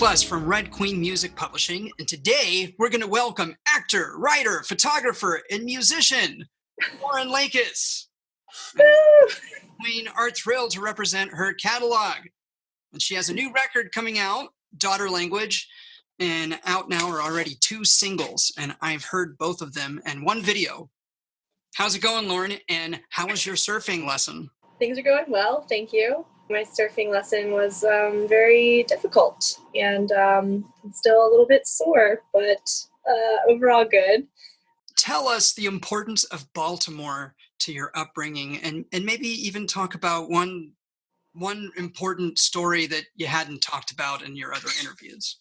Plus from Red Queen Music Publishing, and today we're going to welcome actor, writer, photographer, and musician Lauren Lakis. We are thrilled to represent her catalog. And she has a new record coming out, Daughter Language, and out now are already 2 singles, and I've heard both of them and 1 video. How's it going, Lauren, and how was your surfing lesson? Things are going well, thank you. My surfing lesson was very difficult and still a little bit sore, but overall good. Tell us the importance of Baltimore to your upbringing, and maybe even talk about one important story that you hadn't talked about in your other interviews.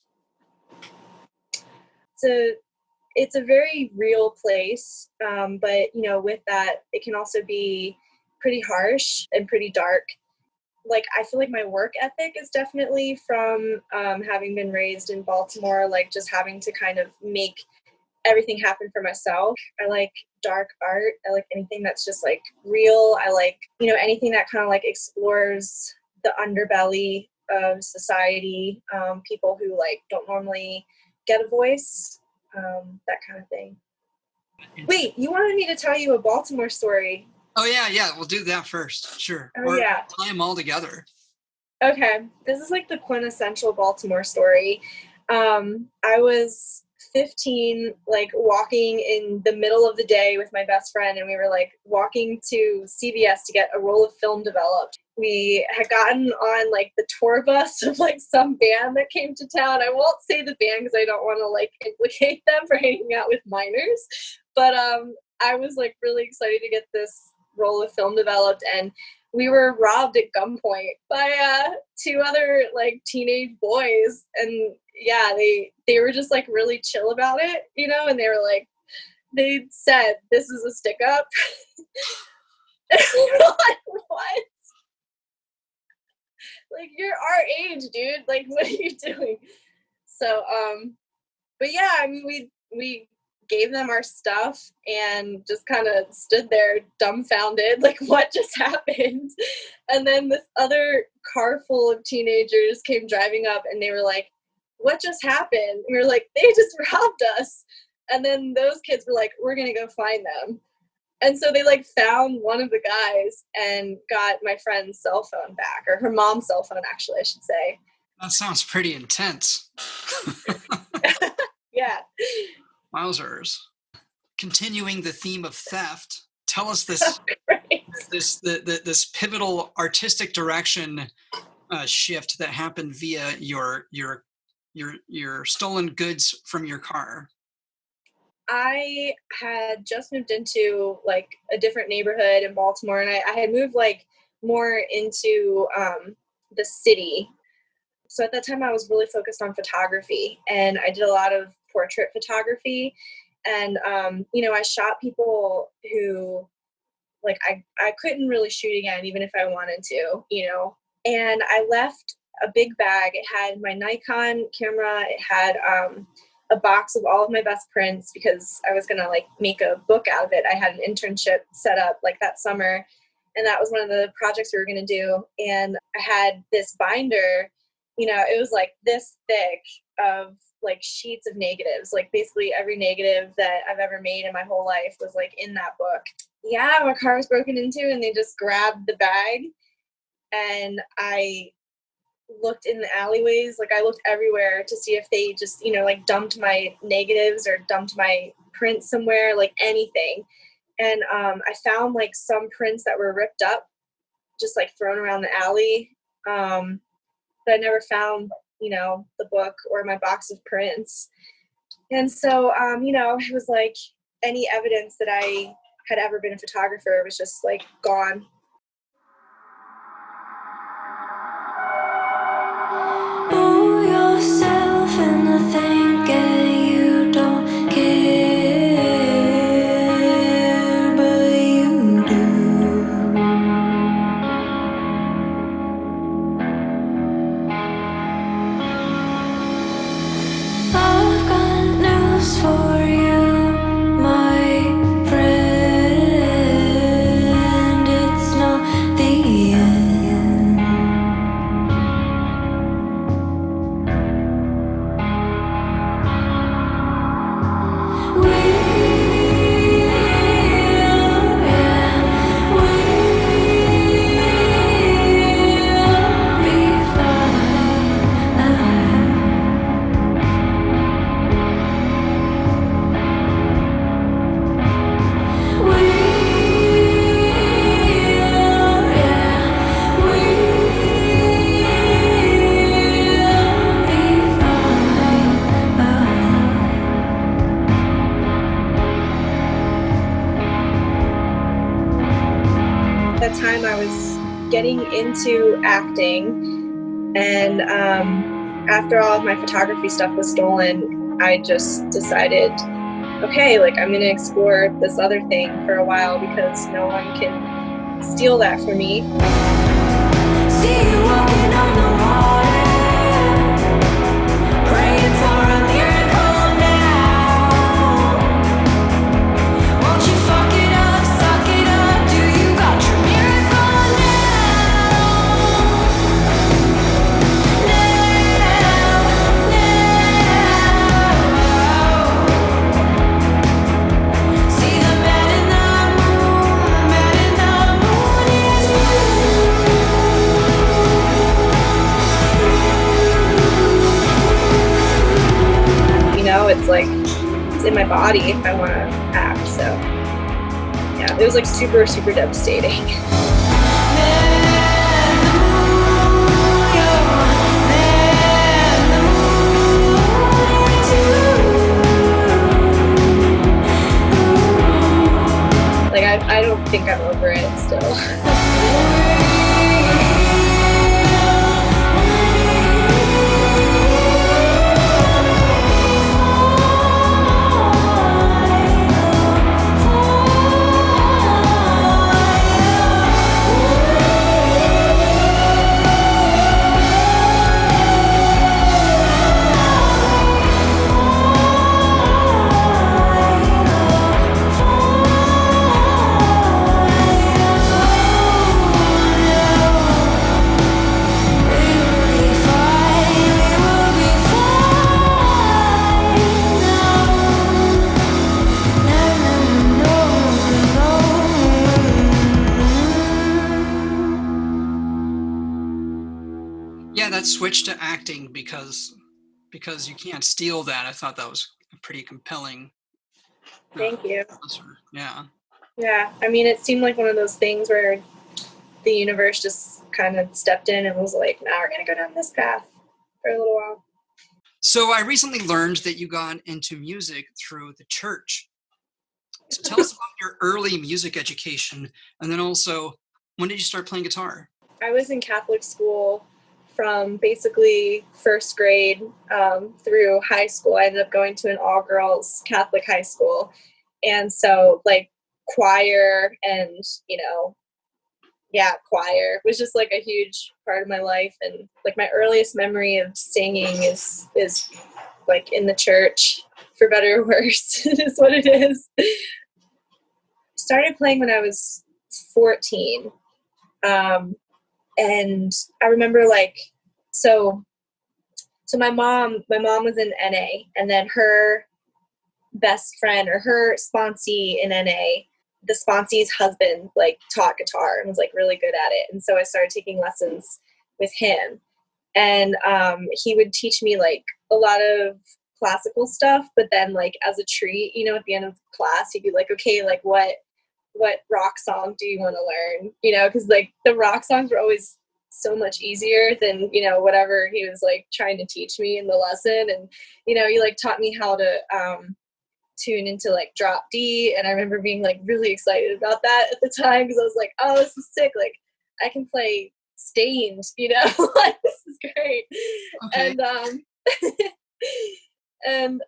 It's a very real place, but with that, it can also be pretty harsh and pretty dark. Like, I feel like my work ethic is definitely from having been raised in Baltimore, like just having to kind of make everything happen for myself. I like dark art. I like anything that's just like real. I like, anything that kind of like explores the underbelly of society, people who like don't normally get a voice, that kind of thing. Wait, you wanted me to tell you a Baltimore story? Oh, yeah, we'll do that first. Sure. Oh, yeah. Tie them all together. Okay, this is like the quintessential Baltimore story. I was 15, like walking in the middle of the day with my best friend, and we were like walking to CVS to get a roll of film developed. We had gotten on like the tour bus of like some band that came to town. I won't say the band because I don't want to like implicate them for hanging out with minors, but I was like really excited to get this roll of film developed, and we were robbed at gunpoint by 2 other like teenage boys, and yeah, they were just like really chill about it, and they were like, they said, "This is a stick up." And we were like, what? Like, you're our age, dude. Like, what are you doing? So, but yeah, I mean, we gave them our stuff and just kind of stood there dumbfounded, like, what just happened? And then this other car full of teenagers came driving up, and they were like, what just happened? And we were like, they just robbed us. And then those kids were like, we're gonna go find them. And so they like found one of the guys and got my friend's cell phone back, or her mom's cell phone, actually, I should say. That sounds pretty intense. Yeah. Wowzers. Continuing the theme of theft, tell us this this pivotal artistic direction shift that happened via your stolen goods from your car. I had just moved into like a different neighborhood in Baltimore, and I had moved like more into the city. So at that time I was really focused on photography, and I did a lot of portrait photography, and I shot people who like I couldn't really shoot again even if I wanted to, and I left a big bag. It had my Nikon camera, it had a box of all of my best prints, because I was gonna like make a book out of it. I had an internship set up like that summer, and that was one of the projects we were gonna do. And I had this binder, it was like this thick of like sheets of negatives, like basically every negative that I've ever made in my whole life was like in that book. Yeah, my car was broken into, and they just grabbed the bag, and I looked in the alleyways, like I looked everywhere to see if they just, like dumped my negatives or dumped my prints somewhere, like anything. And I found like some prints that were ripped up, just like thrown around the alley. But I never found, the book or my box of prints. And so, it was like any evidence that I had ever been a photographer was just like gone. Yourself in the thinking you don't care, but you do. I've got news for you, my friend. It's getting into acting, and after all of my photography stuff was stolen, I just decided, okay, like I'm gonna explore this other thing for a while because no one can steal that from me. See you walking on the water, praying for a miracle now. Won't you fuck it up, suck it up? Do you got your miracle now? See the man in the moon is You know, it's like it's in my body if I want to act. So yeah, it was like super, super devastating. Like I don't think I'm over it still. Yeah, that switch to acting because you can't steal that. I thought that was a pretty compelling. Thank you. Answer. Yeah. Yeah, I mean, it seemed like one of those things where the universe just kind of stepped in and was like, now we're going to go down this path for a little while. So I recently learned that you got into music through the church. So tell us about your early music education, and then also, when did you start playing guitar? I was in Catholic school from basically first grade through high school. I ended up going to an all-girls Catholic high school. And so, like, choir and, choir was just, like, a huge part of my life. And, like, my earliest memory of singing is like, in the church, for better or worse. It is what it is. Started playing when I was 14. And I remember so my mom was in NA, and then her best friend or her sponsee in NA, the sponsee's husband taught guitar and was really good at it. And so I started taking lessons with him, and he would teach me a lot of classical stuff, but then as a treat, at the end of class, he'd be like, okay, what rock song do you want to learn? Because the rock songs were always so much easier than whatever he was trying to teach me in the lesson. And he taught me how to tune into drop D, and I remember being really excited about that at the time because I was like, oh, this is sick, I can play Stained, this is great. Okay. And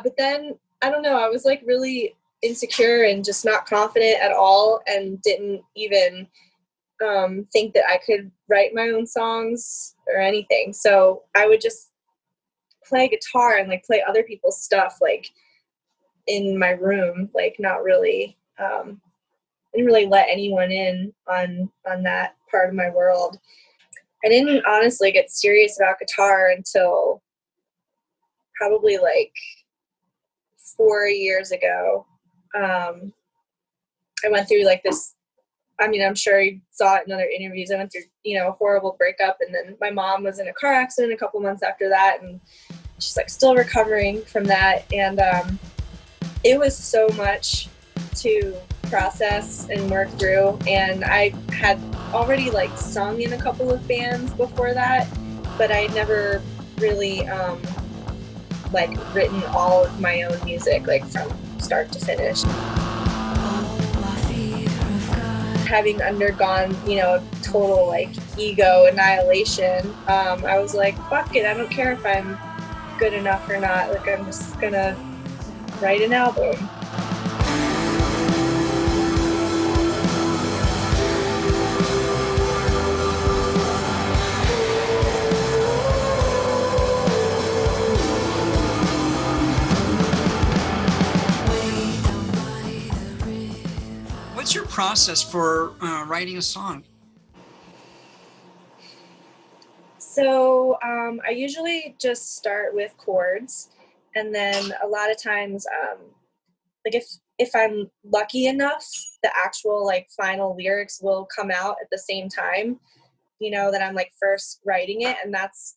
but then I don't know, I was really insecure and just not confident at all, and didn't even think that I could write my own songs or anything. So I would just play guitar and play other people's stuff in my room, not really didn't really let anyone in on that part of my world. I didn't honestly get serious about guitar until probably 4 years ago. I went through this, I'm sure you saw it in other interviews. I went through, a horrible breakup, and then my mom was in a car accident a couple months after that, and she's still recovering from that. And it was so much to process and work through. And I had already sung in a couple of bands before that, but I had never really written all of my own music from start to finish. having undergone, total like ego annihilation, I was like, fuck it, I don't care if I'm good enough or not. Like, I'm just gonna write an album. What's your process for writing a song? So I usually just start with chords, and then a lot of times, like if I'm lucky enough, the actual like final lyrics will come out at the same time, that I'm like first writing it, and that's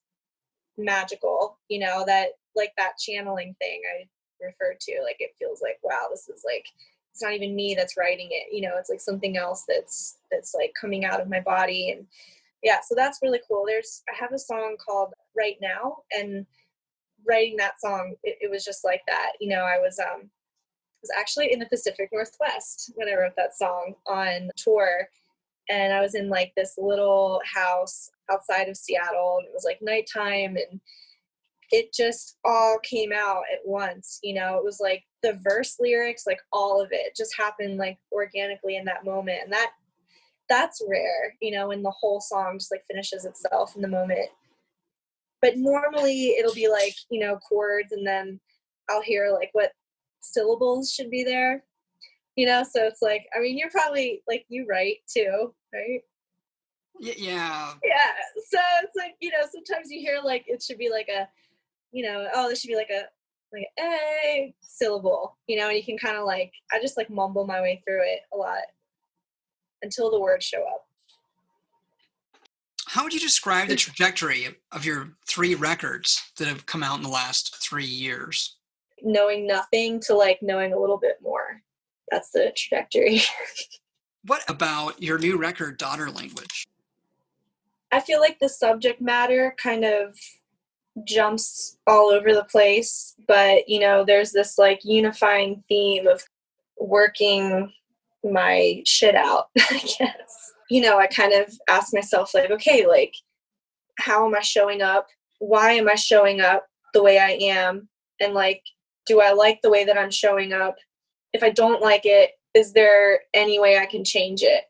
magical, that like that channeling thing I referred to. Like, it feels like, wow, this is like, it's not even me that's writing it, it's like something else that's like coming out of my body. And yeah, so that's really cool. I have a song called Right Now, and writing that song, it was just like that. I was actually in the Pacific Northwest when I wrote that song on tour, and I was in like this little house outside of Seattle, and it was like nighttime, and it just all came out at once. It was like the verse lyrics, like all of it just happened like organically in that moment, and that's rare, when the whole song just like finishes itself in the moment. But normally it'll be like, chords, and then I'll hear like what syllables should be there, so it's like, I mean, you're probably like, you write too, right? Yeah. Yeah. So it's like, sometimes you hear like it should be like a, oh, this should be like a syllable, and you can kind of like, I just like mumble my way through it a lot until the words show up. How would you describe the trajectory of your 3 records that have come out in the last 3 years? Knowing nothing to like knowing a little bit more. That's the trajectory. What about your new record, Daughter Language? I feel like the subject matter kind of jumps all over the place, but there's this like unifying theme of working my shit out, I guess. I kind of ask myself like, okay, like, how am I showing up? Why am I showing up the way I am? And like, do I like the way that I'm showing up? If I don't like it, is there any way I can change it?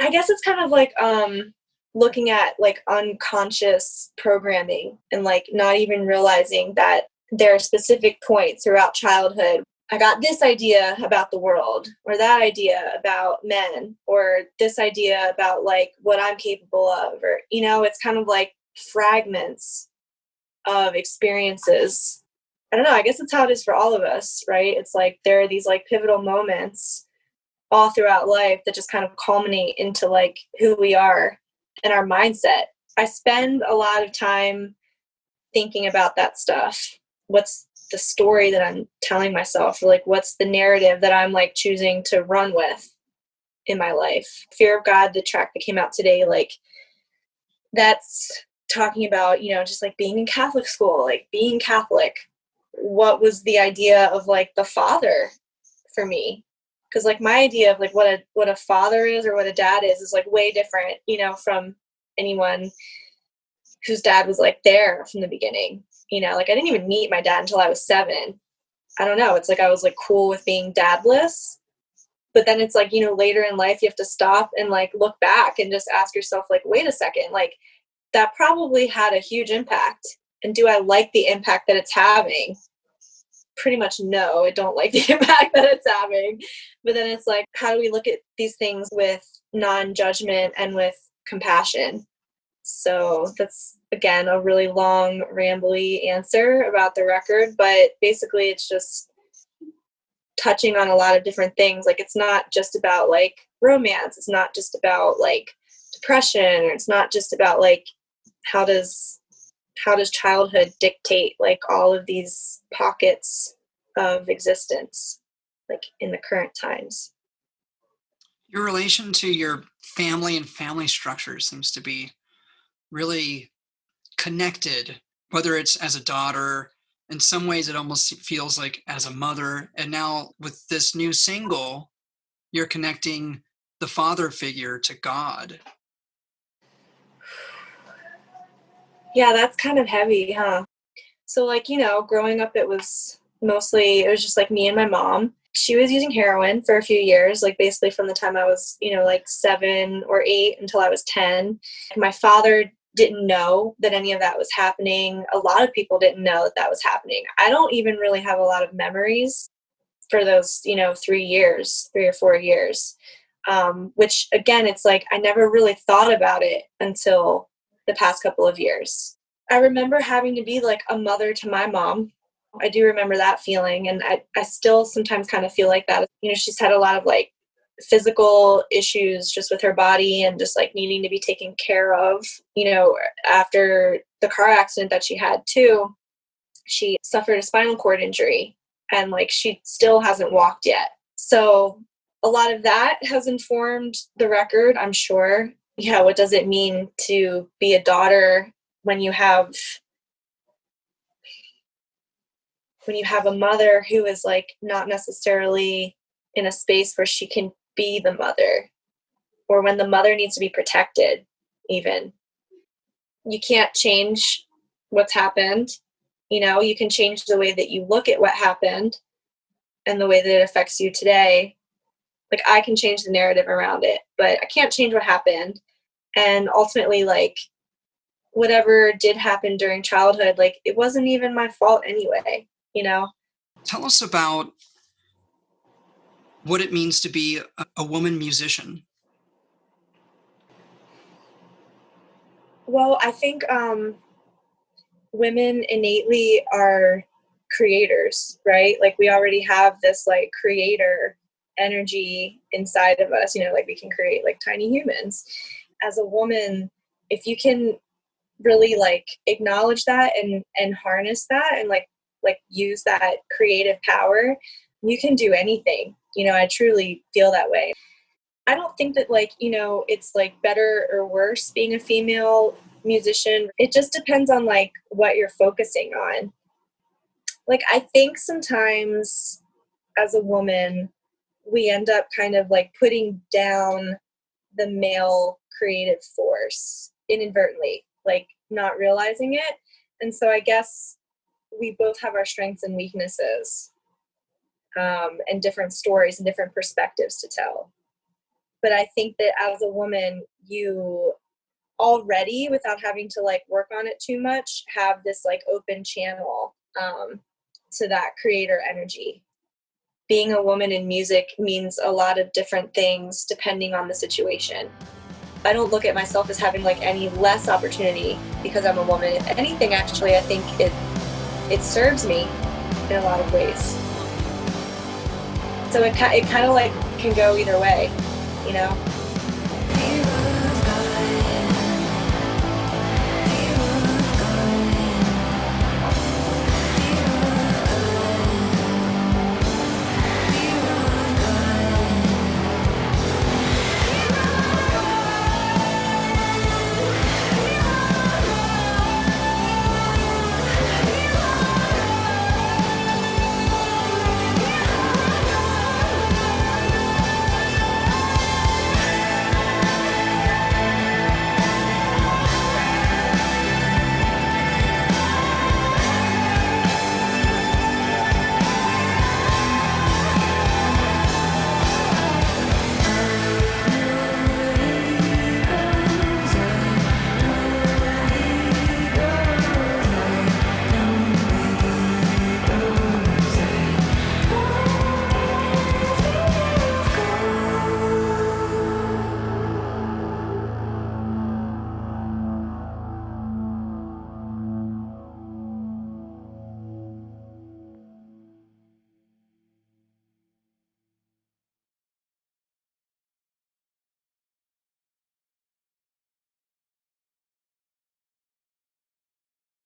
I guess it's kind of like looking at like unconscious programming, and like not even realizing that there are specific points throughout childhood. I got this idea about the world, or that idea about men, or this idea about like what I'm capable of, or, it's kind of like fragments of experiences. I don't know, I guess it's how it is for all of us, right? It's like there are these like pivotal moments all throughout life that just kind of culminate into like who we are and our mindset. I spend a lot of time thinking about that stuff. What's the story that I'm telling myself? Or like, what's the narrative that I'm like choosing to run with in my life? Fear of God, the track that came out today, like that's talking about, just like being in Catholic school, like being Catholic. What was the idea of like the father for me? Because like my idea of like what a father is or what a dad is like way different, from anyone whose dad was like there from the beginning. Like I didn't even meet my dad until I was 7. I don't know. It's like I was like cool with being dadless. But then it's like, later in life you have to stop and like look back and just ask yourself like, wait a second, like that probably had a huge impact. And do I like the impact that it's having? Pretty much no, I don't like the impact that it's having. But then it's like, how do we look at these things with non-judgment and with compassion? So that's, again, a really long, rambly answer about the record. But basically, it's just touching on a lot of different things. Like, it's not just about, like, romance. It's not just about, like, depression. Or it's not just about, like, how does childhood dictate, like, all of these pockets of existence, like, in the current times. Your relation to your family and family structure seems to be really connected, whether it's as a daughter, in some ways it almost feels like as a mother. And now with this new single, you're connecting the father figure to God. Yeah, that's kind of heavy, huh? So, like, growing up, it was just like me and my mom. She was using heroin for a few years, like basically from the time I was, like 7 or 8 until I was 10. My father didn't know that any of that was happening. A lot of people didn't know that that was happening. I don't even really have a lot of memories for those, 3 or 4 years, which again, it's like I never really thought about it until the past couple of years. I remember having to be like a mother to my mom. I do remember that feeling, and I still sometimes kind of feel like that. She's had a lot of like physical issues just with her body and just like needing to be taken care of. After the car accident that she had too, she suffered a spinal cord injury, and like she still hasn't walked yet. So a lot of that has informed the record, I'm sure. Yeah, what does it mean to be a daughter when you have a mother who is like not necessarily in a space where she can be the mother, or when the mother needs to be protected? Even you can't change what's happened. You can change the way that you look at what happened and the way that it affects you today. Like, I can change the narrative around it, but I can't change what happened. And ultimately, like, whatever did happen during childhood, like, it wasn't even my fault anyway, Tell us about what it means to be a woman musician. Well, I think women innately are creators, right? Like, we already have this like creator energy inside of us, like we can create like tiny humans. As a woman, if you can really like acknowledge that and harness that and like use that creative power, you can do anything. I truly feel that way. I don't think that like, it's like better or worse being a female musician. It just depends on like what you're focusing on. Like, I think sometimes as a woman, we end up kind of like putting down the male creative force inadvertently, like not realizing it. And so I guess we both have our strengths and weaknesses, and different stories and different perspectives to tell. But I think that as a woman, you already, without having to like work on it too much, have this like open channel to that creator energy. Being a woman in music means a lot of different things depending on the situation. I don't look at myself as having like any less opportunity because I'm a woman. If anything, actually, I think it serves me in a lot of ways. So it kind of like can go either way,